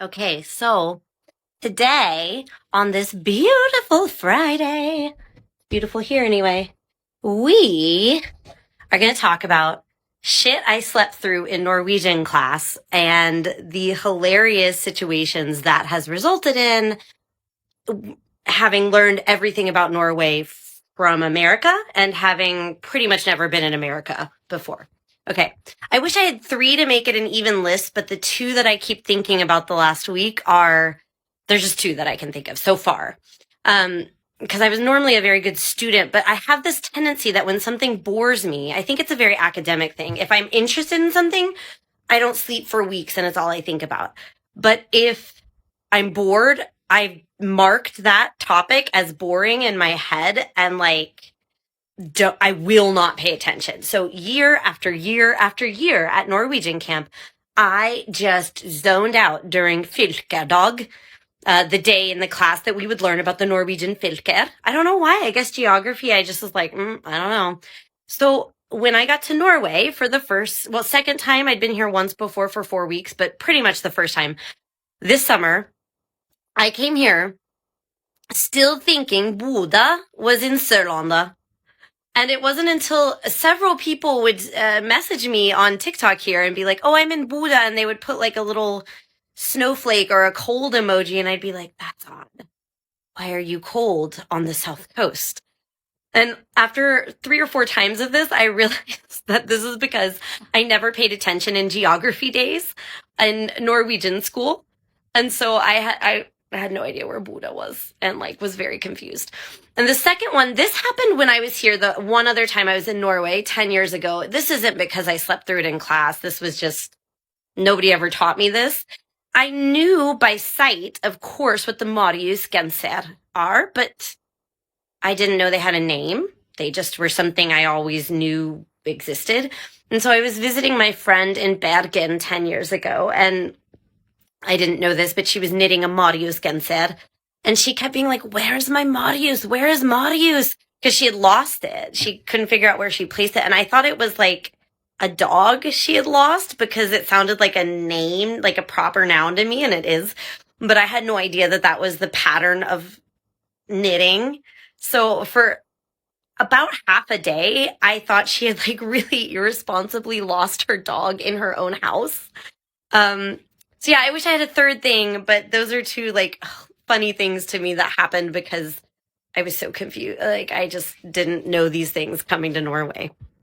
Okay, so today on this beautiful Friday, beautiful here anyway, we are going to talk about shit I slept through in Norwegian class and the hilarious situations that has resulted in having learned everything about Norway from America and having pretty much never been in America before. Okay. I wish I had three to make it an even list, but the two that I keep thinking about the last week there's just two that I can think of so far. Because I was normally a very good student, but I have this tendency that when something bores me, I think it's a very academic thing. If I'm interested in something, I don't sleep for weeks and it's all I think about. But if I'm bored, I've marked that topic as boring in my head and I will not pay attention. So year after year after year at Norwegian camp, I just zoned out during fylkedag, the day in the class that we would learn about the Norwegian fylker. I don't know why. I guess geography, I just was like, I don't know. So when I got to Norway for second time, I'd been here once before for 4 weeks, but pretty much the first time this summer, I came here still thinking Buda was in Sørlandet. And it wasn't until several people would message me on TikTok here and be like, oh, I'm in Buda. And they would put like a little snowflake or a cold emoji. And I'd be like, that's odd. Why are you cold on the South Coast? And after 3 or 4 times of this, I realized that this is because I never paid attention in geography days in Norwegian school. And so I had no idea where Buda was and was very confused. And the second one, this happened when I was here the one other time I was in Norway 10 years ago. This isn't because I slept through it in class. This was just nobody ever taught me this. I knew by sight, of course, what the Mariusgenser are, but I didn't know they had a name. They just were something I always knew existed. And so I was visiting my friend in Bergen 10 years ago, and I didn't know this, but she was knitting a Mariusgenser. And she kept being like, where's my Marius? Where is Marius? Because she had lost it. She couldn't figure out where she placed it. And I thought it was like a dog she had lost because it sounded like a name, like a proper noun to me, and it is. But I had no idea that that was the pattern of knitting. So for about half a day, I thought she had really irresponsibly lost her dog in her own house. So yeah, I wish I had a third thing, but those are two funny things to me that happened because I was so confused. I just didn't know these things coming to Norway.